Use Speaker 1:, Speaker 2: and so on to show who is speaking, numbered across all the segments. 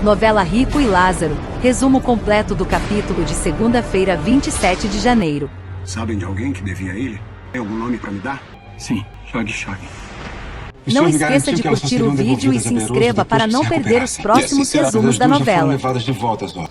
Speaker 1: Novela Rico e Lázaro, resumo completo do capítulo de segunda-feira, 27 de janeiro.
Speaker 2: Sabem de alguém que devia a ele? Tem algum nome pra me dar?
Speaker 3: Sim, Shag.
Speaker 1: Não esqueça de curtir o vídeo e se inscreva para não perder os próximos resumos da novela.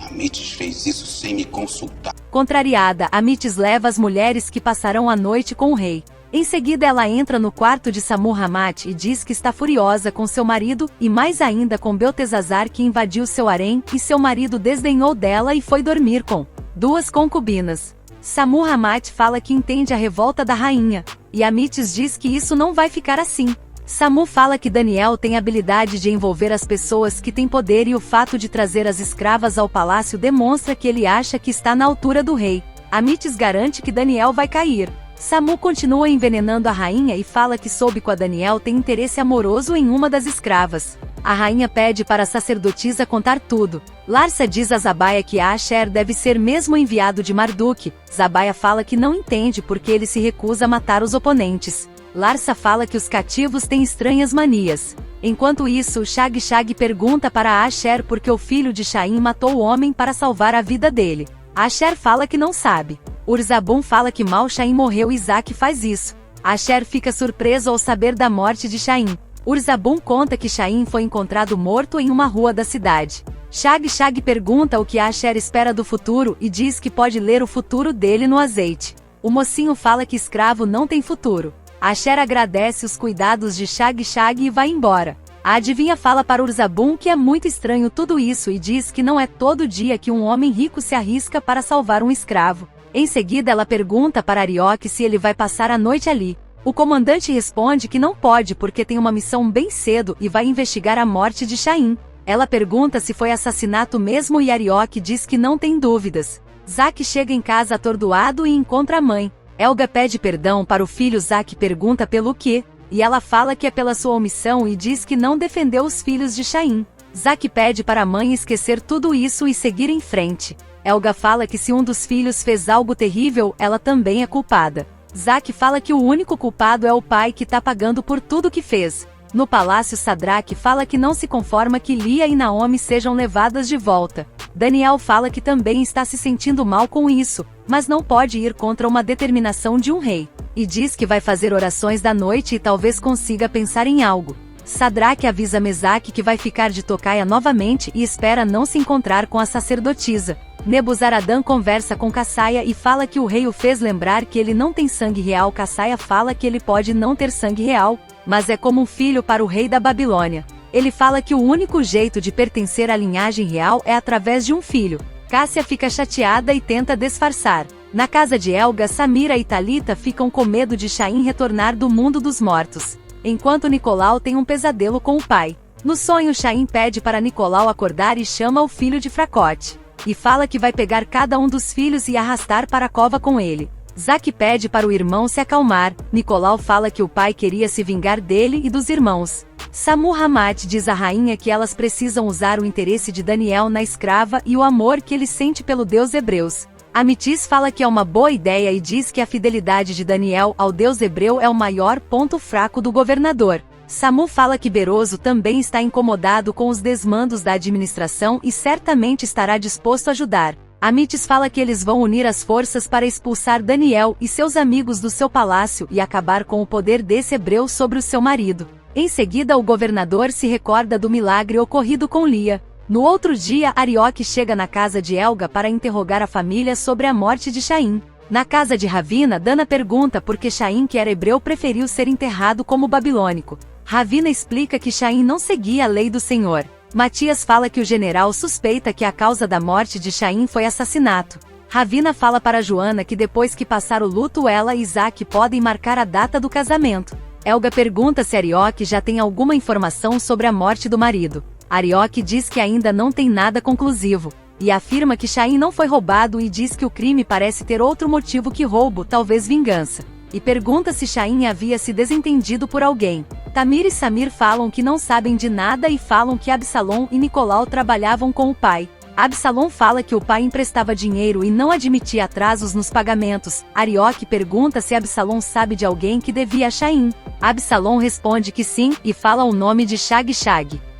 Speaker 4: Amites fez isso sem me consultar.
Speaker 1: Contrariada, Amites leva as mulheres que passarão a noite com o rei. Em seguida ela entra no quarto de Samur Ramat e diz que está furiosa com seu marido, e mais ainda com Beltesazar, que invadiu seu harém, e seu marido desdenhou dela e foi dormir com duas concubinas. Samur Ramat fala que entende a revolta da rainha, e Amites diz que isso não vai ficar assim. Samu fala que Daniel tem habilidade de envolver as pessoas que têm poder, e o fato de trazer as escravas ao palácio demonstra que ele acha que está na altura do rei. Amites garante que Daniel vai cair. Samu continua envenenando a rainha e fala que soube que a Daniel tem interesse amoroso em uma das escravas. A rainha pede para a sacerdotisa contar tudo. Larsa diz a Zabaia que Asher deve ser mesmo enviado de Marduk. Zabaia fala que não entende porque ele se recusa a matar os oponentes. Larsa fala que os cativos têm estranhas manias. Enquanto isso, Shag pergunta para Asher por que o filho de Shaim matou o homem para salvar a vida dele. Asher fala que não sabe. Urzabun fala que mal Shaim morreu e Isaac faz isso. Asher fica surpreso ao saber da morte de Shaim. Urzabun conta que Shaim foi encontrado morto em uma rua da cidade. Shag pergunta o que Asher espera do futuro e diz que pode ler o futuro dele no azeite. O mocinho fala que escravo não tem futuro. Asher agradece os cuidados de Shag e vai embora. A adivinha fala para Urzabun que é muito estranho tudo isso e diz que não é todo dia que um homem rico se arrisca para salvar um escravo. Em seguida ela pergunta para Arioque se ele vai passar a noite ali. O comandante responde que não pode porque tem uma missão bem cedo e vai investigar a morte de Shaim. Ela pergunta se foi assassinato mesmo e Arioque diz que não tem dúvidas. Zack chega em casa atordoado e encontra a mãe. Helga pede perdão para o filho. Zack pergunta pelo quê, e ela fala que é pela sua omissão e diz que não defendeu os filhos de Shaim. Zack pede para a mãe esquecer tudo isso e seguir em frente. Helga fala que se um dos filhos fez algo terrível, ela também é culpada. Zack fala que o único culpado é o pai que tá pagando por tudo que fez. No palácio, Sadraque fala que não se conforma que Lia e Naomi sejam levadas de volta. Daniel fala que também está se sentindo mal com isso, mas não pode ir contra uma determinação de um rei. E diz que vai fazer orações da noite e talvez consiga pensar em algo. Sadraque avisa Mesaque que vai ficar de tocaia novamente e espera não se encontrar com a sacerdotisa. Nebuzaradan conversa com Cassaia e fala que o rei o fez lembrar que ele não tem sangue real. Cassaia fala que ele pode não ter sangue real, mas é como um filho para o rei da Babilônia. Ele fala que o único jeito de pertencer à linhagem real é através de um filho. Cássia fica chateada e tenta disfarçar. Na casa de Helga, Samira e Talita ficam com medo de Shaim retornar do mundo dos mortos. Enquanto Nicolau tem um pesadelo com o pai. No sonho, Shaim pede para Nicolau acordar e chama o filho de fracote. E fala que vai pegar cada um dos filhos e arrastar para a cova com ele. Zack pede para o irmão se acalmar. Nicolau fala que o pai queria se vingar dele e dos irmãos. Samur Ramat diz à rainha que elas precisam usar o interesse de Daniel na escrava e o amor que ele sente pelo deus hebreus. Amitis fala que é uma boa ideia e diz que a fidelidade de Daniel ao deus hebreu é o maior ponto fraco do governador. Samu fala que Beroso também está incomodado com os desmandos da administração e certamente estará disposto a ajudar. Amitis fala que eles vão unir as forças para expulsar Daniel e seus amigos do seu palácio e acabar com o poder desse hebreu sobre o seu marido. Em seguida, o governador se recorda do milagre ocorrido com Lia. No outro dia, Arioque chega na casa de Helga para interrogar a família sobre a morte de Shaim. Na casa de Ravina, Dana pergunta por que Shaim, que era hebreu, preferiu ser enterrado como babilônico. Ravina explica que Shaim não seguia a lei do Senhor. Matias fala que o general suspeita que a causa da morte de Shaim foi assassinato. Ravina fala para Joana que depois que passar o luto ela e Isaac podem marcar a data do casamento. Helga pergunta se Arioque já tem alguma informação sobre a morte do marido. Arioque diz que ainda não tem nada conclusivo, e afirma que Shaim não foi roubado e diz que o crime parece ter outro motivo que roubo, talvez vingança. E pergunta se Shaim havia se desentendido por alguém. Tamir e Samir falam que não sabem de nada e falam que Absalom e Nicolau trabalhavam com o pai. Absalom fala que o pai emprestava dinheiro e não admitia atrasos nos pagamentos. Arioque pergunta se Absalom sabe de alguém que devia a Shaim. Absalom responde que sim, e fala o nome de Shag,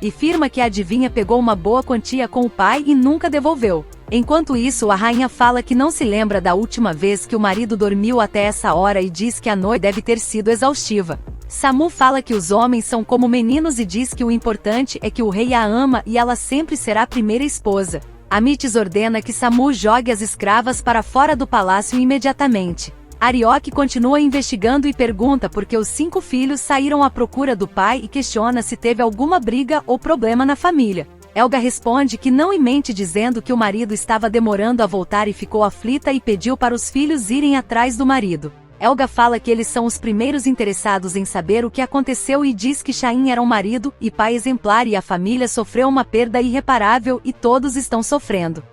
Speaker 1: e afirma que a adivinha pegou uma boa quantia com o pai e nunca devolveu. Enquanto isso, a rainha fala que não se lembra da última vez que o marido dormiu até essa hora e diz que a noite deve ter sido exaustiva. Samu fala que os homens são como meninos e diz que o importante é que o rei a ama e ela sempre será a primeira esposa. Amites ordena que Samu jogue as escravas para fora do palácio imediatamente. Arioque continua investigando e pergunta por que os 5 filhos saíram à procura do pai e questiona se teve alguma briga ou problema na família. Helga responde que não e mente dizendo que o marido estava demorando a voltar e ficou aflita e pediu para os filhos irem atrás do marido. Helga fala que eles são os primeiros interessados em saber o que aconteceu e diz que Shaim era um marido e pai exemplar e a família sofreu uma perda irreparável e todos estão sofrendo.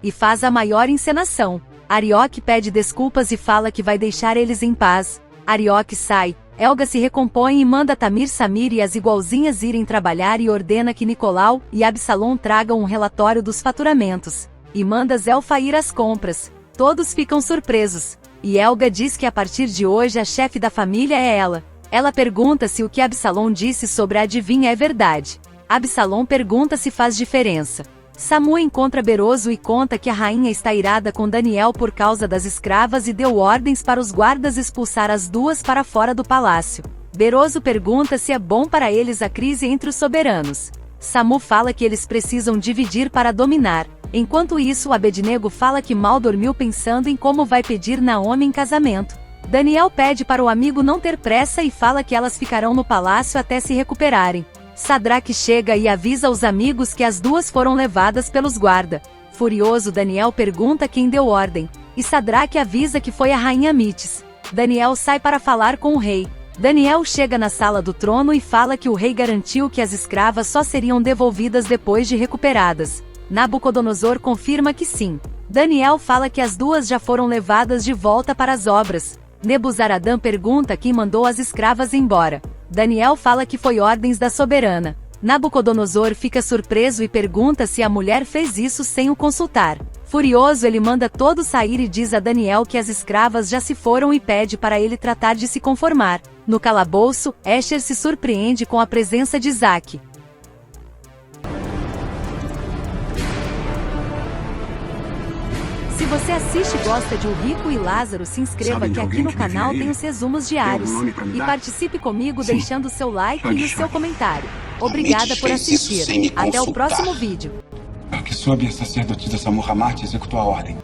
Speaker 1: E faz a maior encenação. Arioque pede desculpas e fala que vai deixar eles em paz. Arioque sai. Helga se recompõe e manda Tamir, Samir e as igualzinhas irem trabalhar e ordena que Nicolau e Absalom tragam um relatório dos faturamentos. E manda Zelfa ir às compras. Todos ficam surpresos. E Helga diz que a partir de hoje a chefe da família é ela. Ela pergunta se o que Absalom disse sobre a adivinha é verdade. Absalom pergunta se faz diferença. Samu encontra Beroso e conta que a rainha está irada com Daniel por causa das escravas e deu ordens para os guardas expulsar as duas para fora do palácio. Beroso pergunta se é bom para eles a crise entre os soberanos. Samu fala que eles precisam dividir para dominar. Enquanto isso, Abednego fala que mal dormiu pensando em como vai pedir Naomi em casamento. Daniel pede para o amigo não ter pressa e fala que elas ficarão no palácio até se recuperarem. Sadraque chega e avisa os amigos que as duas foram levadas pelos guarda. Furioso, Daniel pergunta quem deu ordem, e Sadraque avisa que foi a rainha Mites. Daniel sai para falar com o rei. Daniel chega na sala do trono e fala que o rei garantiu que as escravas só seriam devolvidas depois de recuperadas. Nabucodonosor confirma que sim. Daniel fala que as duas já foram levadas de volta para as obras. Nebuzaradã pergunta quem mandou as escravas embora. Daniel fala que foi ordens da soberana. Nabucodonosor fica surpreso e pergunta se a mulher fez isso sem o consultar. Furioso, ele manda todos sair e diz a Daniel que as escravas já se foram e pede para ele tratar de se conformar. No calabouço, Escher se surpreende com a presença de Isaac. Se você assiste e gosta de O Rico e Lázaro, se inscreva que aqui no canal tem os resumos diários. E participe comigo deixando seu like e o seu comentário. Obrigada por assistir. Até o próximo vídeo.
Speaker 2: Que soube a sacerdotisa Samur Hamat executou a ordem.